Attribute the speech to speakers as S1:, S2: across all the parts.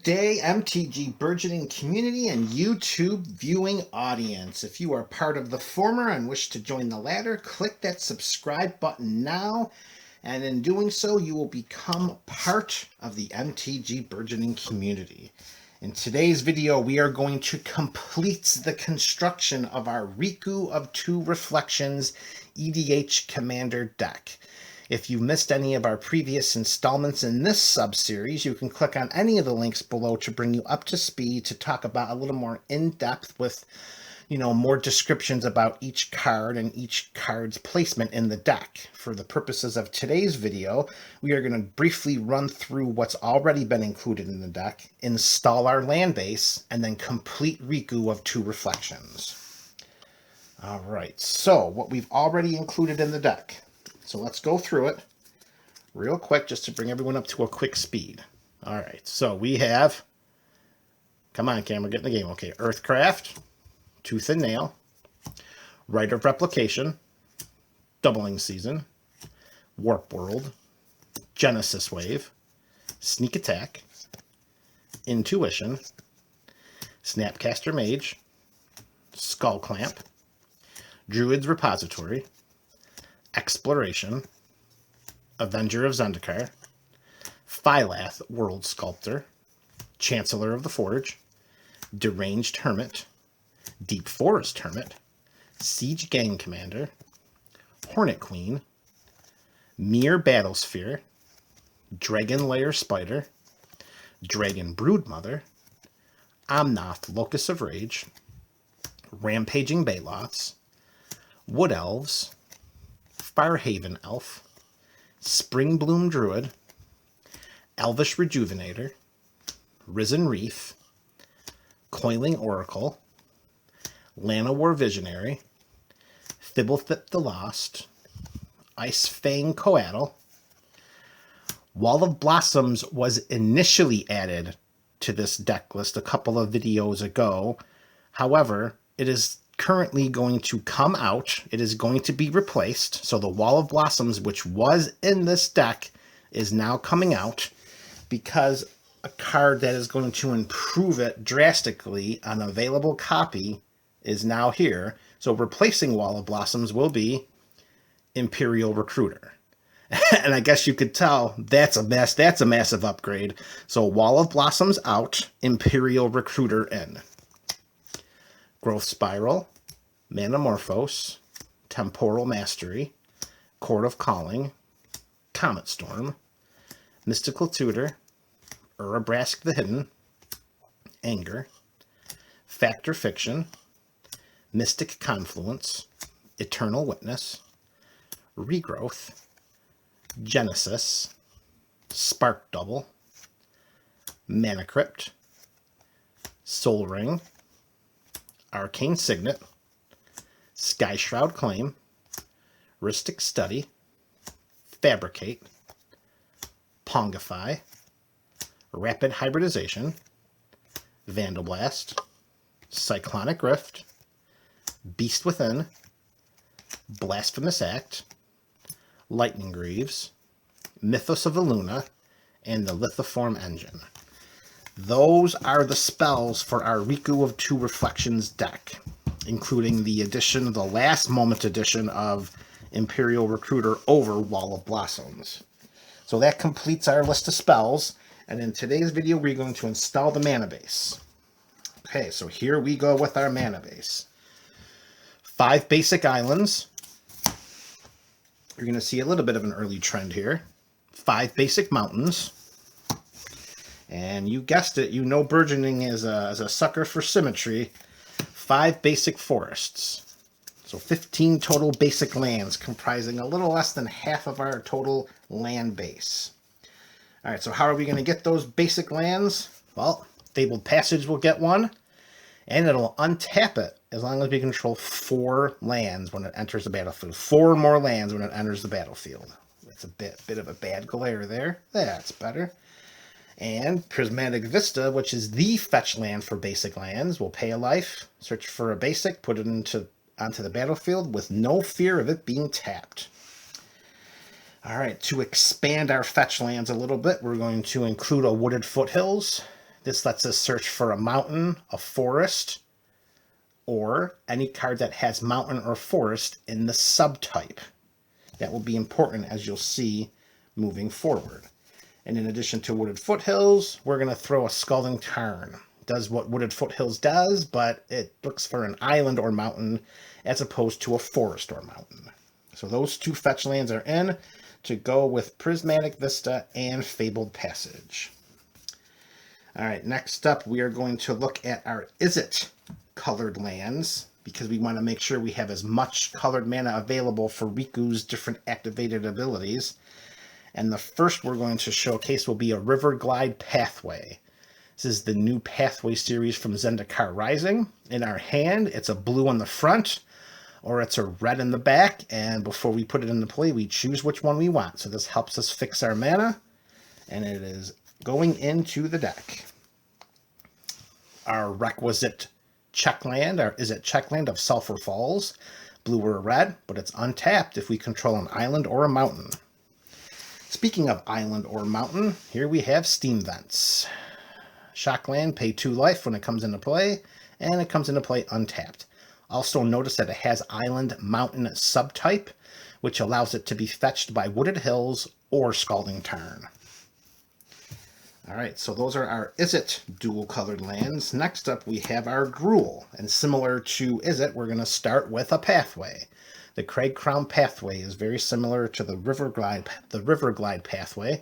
S1: day, MTG Burgeoning community and YouTube viewing audience. If you are part of the former and wish to join the latter, click that subscribe button now. And in doing so, you will become part of the MTG Burgeoning community. In today's video, we are going to complete the construction of our Riku of Two Reflections EDH Commander deck. If you missed any of our previous installments in this sub-series, you can click on any of the links below to bring you up to speed to talk about a little more in-depth with, more descriptions about each card and each card's placement in the deck. For the purposes of today's video, we are going to briefly run through what's already been included in the deck, install our land base, and then complete Riku of Two Reflections. All right, so what we've already included in the deck. So let's go through it real quick just to bring everyone up to a quick speed. All right, so we have, come on camera, get in the game. Okay, Earthcraft, Tooth and Nail, Rite of Replication, Doubling Season, Warp World, Genesis Wave, Sneak Attack, Intuition, Snapcaster Mage, Skull Clamp, Druid's Repository, Exploration, Avenger of Zendikar, Phylath World Sculptor, Chancellor of the Forge, Deranged Hermit, Deep Forest Hermit, Siege Gang Commander, Hornet Queen, Mere Battlesphere, Dragon Lair Spider, Dragon Broodmother, Omnath Locus of Rage, Rampaging Baloths, Wood Elves, Firehaven Elf, Springbloom Druid, Elvish Rejuvenator, Risen Reef, Coiling Oracle, Llanowar Visionary, Fibblethip the Lost, Icefang Coatl. Wall of Blossoms was initially added to this deck list a couple of videos ago. However, it is currently going to come out. It is going to be replaced. So the Wall of Blossoms, which was in this deck, is now coming out because a card that is going to improve it drastically on available copy is now here. So replacing Wall of Blossoms will be Imperial Recruiter. And I guess you could tell that's a massive upgrade. So Wall of Blossoms out, Imperial Recruiter in. Growth Spiral, Manamorphose, Temporal Mastery, Court of Calling, Comet Storm, Mystical Tutor, Urabrask the Hidden, Anger, Factor Fiction, Mystic Confluence, Eternal Witness, Regrowth, Genesis, Spark Double, Mana Crypt, Soul Ring, Arcane Signet, Sky Shroud Claim, Rhystic Study, Fabricate, Pongify, Rapid Hybridization, Vandalblast, Cyclonic Rift, Beast Within, Blasphemous Act, Lightning Greaves, Mythos of Illuna, and the Lithoform Engine. Those are the spells for our Riku of Two Reflections deck, including the addition, the last moment edition of Imperial Recruiter over Wall of Blossoms. So that completes our list of spells, and in today's video we're going to install the mana base. Okay, so here we go with our mana base. 5 basic islands. You're going to see a little bit of an early trend here. 5 basic mountains. And you guessed it, Burgeoning is a sucker for symmetry. 5 basic forests. So 15 total basic lands, comprising a little less than half of our total land base. All right, so how are we going to get those basic lands? Well, Fabled Passage will get one, and it'll untap it as long as we control 4 lands when it enters the battlefield. 4 more lands when it enters the battlefield. It's a bit of a bad glare there. That's better. And Prismatic Vista, which is the fetch land for basic lands, will pay a life, search for a basic, put it onto the battlefield with no fear of it being tapped. All right, to expand our fetch lands a little bit, we're going to include a Wooded Foothills, This lets us search for a mountain, a forest, or any card that has mountain or forest in the subtype. That will be important, as you'll see moving forward. And in addition to Wooded Foothills, we're going to throw a Scalding Tarn. Does what Wooded Foothills does, but it looks for an island or mountain as opposed to a forest or mountain. So those 2 fetch lands are in to go with Prismatic Vista and Fabled Passage. All right, next up, we are going to look at our Is It colored lands, because we want to make sure we have as much colored mana available for Riku's different activated abilities. And the first we're going to showcase will be a River Glide Pathway. This is the new Pathway series from Zendikar Rising. In our hand, it's a blue on the front, or it's a red in the back, and before we put it into play, we choose which one we want. So this helps us fix our mana, and it is going into the deck. Our requisite check land, or Is It check land of Sulphur Falls, blue or red, but it's untapped if we control an island or a mountain. Speaking of island or mountain, here we have Steam Vents. Shock land, pay 2 life when it comes into play, and it comes into play untapped. Also notice that it has island mountain subtype, which allows it to be fetched by Wooded Hills or Scalding Tarn. All right, so those are our Is It dual colored lands. Next up, we have our Gruul. And similar to Is It, we're going to start with a pathway. The Crag Crown Pathway is very similar to the River Glide Pathway.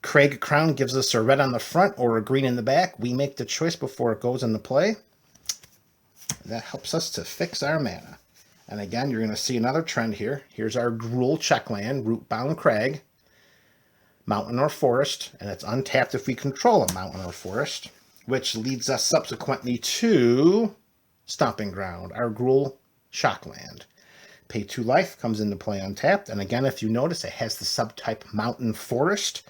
S1: Crag Crown gives us a red on the front or a green in the back. We make the choice before it goes into play. That helps us to fix our mana. And again, you're going to see another trend here. Here's our Gruul checkland, Rootbound Crag, mountain or forest, and it's untapped if we control a mountain or forest, which leads us subsequently to Stomping Ground, our Gruul Shockland. Pay 2 life, comes into play untapped, and again, if you notice, it has the subtype mountain forest,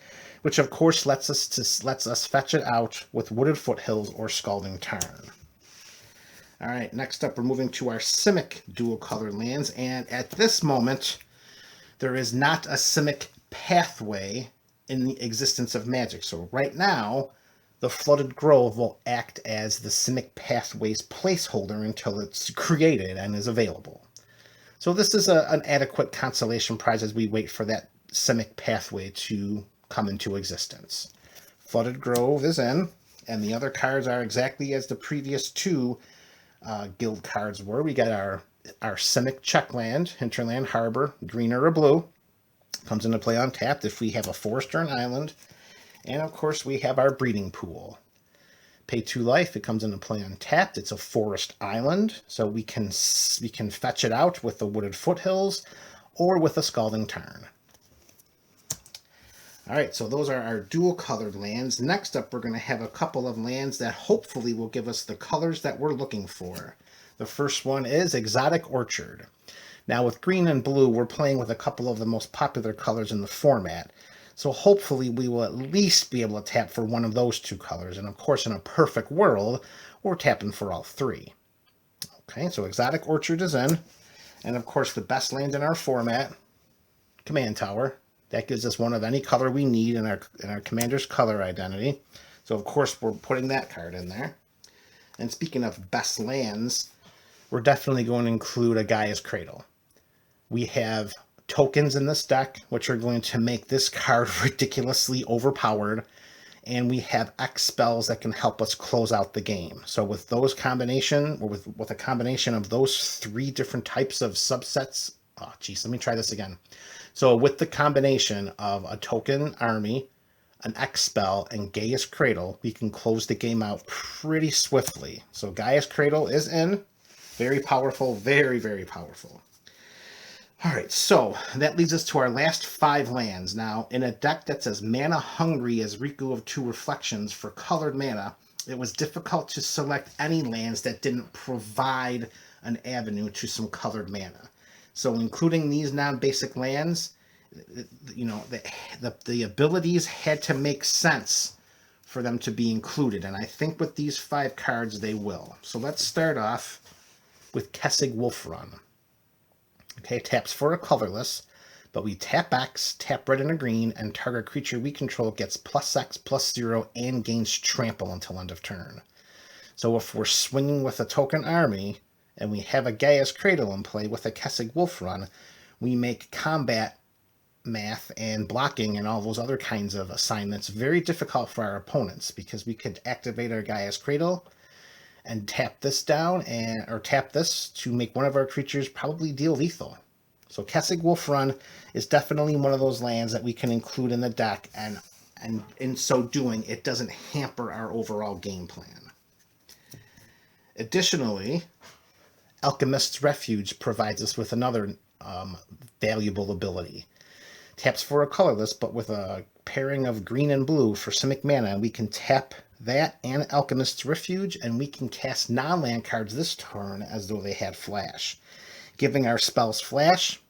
S1: which of course lets us fetch it out with Wooded Foothills or Scalding Tarn. All right, next up, we're moving to our Simic dual color lands, and at this moment, there is not a Simic pathway in the existence of Magic. So right now, the Flooded Grove will act as the Simic Pathway's placeholder until it's created and is available. So this is an adequate consolation prize as we wait for that Simic Pathway to come into existence. Flooded Grove is in, and the other cards are exactly as the previous 2 guild cards were. We got our Simic Checkland, Hinterland Harbor, green or a blue. Comes into play untapped if we have a forest or an island. And of course we have our Breeding Pool. Pay 2 life, it comes into play untapped. It's a forest island, so we can fetch it out with the Wooded Foothills or with a Scalding Tarn. All right, so those are our dual colored lands. Next up, we're going to have a couple of lands that hopefully will give us the colors that we're looking for. The first one is Exotic Orchard. Now with green and blue, we're playing with a couple of the most popular colors in the format. So hopefully we will at least be able to tap for one of those 2 colors. And of course, in a perfect world, we're tapping for all 3. Okay, so Exotic Orchard is in. And of course, the best land in our format, Command Tower. That gives us one of any color we need in our commander's color identity. So of course, we're putting that card in there. And speaking of best lands, we're definitely going to include a Gaia's Cradle. We have tokens in this deck, which are going to make this card ridiculously overpowered. And we have X spells that can help us close out the game. So with those combination, or with a combination of those 3 different types of subsets, oh geez, let me try this again. So with the combination of a token army, an X spell, and Gaia's Cradle, we can close the game out pretty swiftly. So Gaia's Cradle is in. Very powerful, very, very powerful. All right, so that leads us to our last 5 lands. Now, in a deck that's as mana hungry as Riku of 2 Reflections for colored mana, it was difficult to select any lands that didn't provide an avenue to some colored mana. So including these non-basic lands, you know, the abilities had to make sense for them to be included. And I think with these 5 cards, they will. So let's start off with Kessig Wolf Run. Okay, taps for a colorless, But we tap X, tap red and a green, and target creature we control gets +X/+0 and gains trample until end of turn. So if we're swinging with a token army, and we have a Gaia's Cradle in play with a Kessig Wolf Run, we make combat math and blocking and all those other kinds of assignments very difficult for our opponents, because we could activate our Gaia's Cradle and tap this down, or tap this to make one of our creatures probably deal lethal. So Kessig Wolf Run is definitely one of those lands that we can include in the deck, and in so doing, it doesn't hamper our overall game plan. Additionally, Alchemist's Refuge provides us with another valuable ability. Taps for a colorless, but with a pairing of green and blue for Simic mana, we can tap that and Alchemist's Refuge, and we can cast non-land cards this turn as though they had flash. Giving our spells flash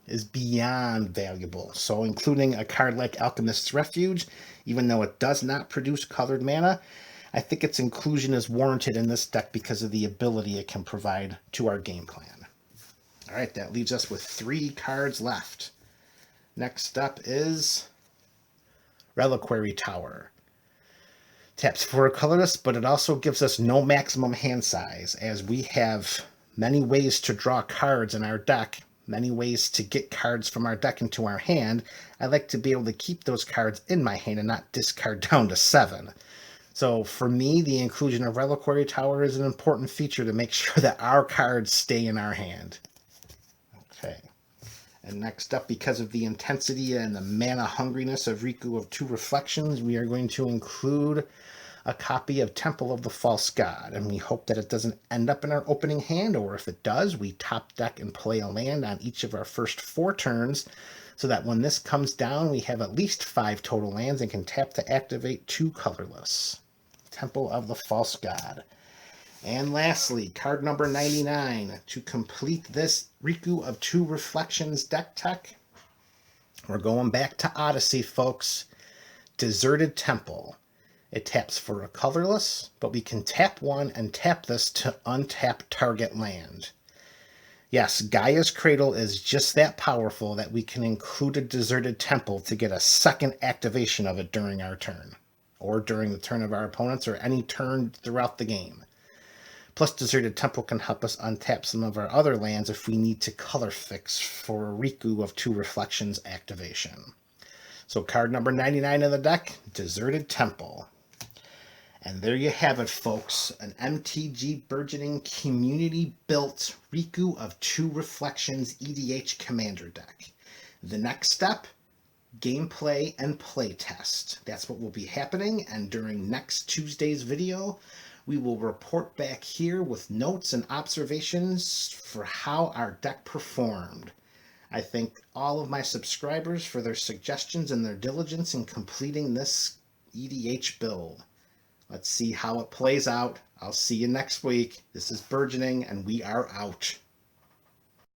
S1: is beyond valuable. So including a card like Alchemist's Refuge, even though it does not produce colored mana, I think its inclusion is warranted in this deck because of the ability it can provide to our game plan. All right, that leaves us with 3 cards left. Next up is Reliquary Tower. Taps for a colorless, but it also gives us no maximum hand size, as we have many ways to draw cards in our deck, many ways to get cards from our deck into our hand. I like to be able to keep those cards in my hand and not discard down to 7. So for me, the inclusion of Reliquary Tower is an important feature to make sure that our cards stay in our hand. Okay. And next up, because of the intensity and the mana hungriness of Riku of 2 Reflections, we are going to include a copy of Temple of the False God, and we hope that it doesn't end up in our opening hand, or if it does, we top deck and play a land on each of our first 4 turns, so that when this comes down, we have at least 5 total lands and can tap to activate 2 colorless. Temple of the False God. And lastly, card number 99. To complete this Riku of 2 Reflections deck tech, we're going back to Odyssey, folks. Deserted Temple. It taps for a colorless, but we can tap 1 and tap this to untap target land. Yes, Gaia's Cradle is just that powerful that we can include a Deserted Temple to get a second activation of it during our turn, or during the turn of our opponents, or any turn throughout the game. Plus, Deserted Temple can help us untap some of our other lands if we need to color fix for a Riku of 2 Reflections activation. So card number 99 of the deck, Deserted Temple. And there you have it, folks. An MTG Burgeoning community-built Riku of 2 Reflections EDH Commander deck. The next step, gameplay and playtest. That's what will be happening, and during next Tuesday's video, we will report back here with notes and observations for how our deck performed. I thank all of my subscribers for their suggestions and their diligence in completing this EDH build. Let's see how it plays out. I'll see you next week. This is Burgeoning, and we are out.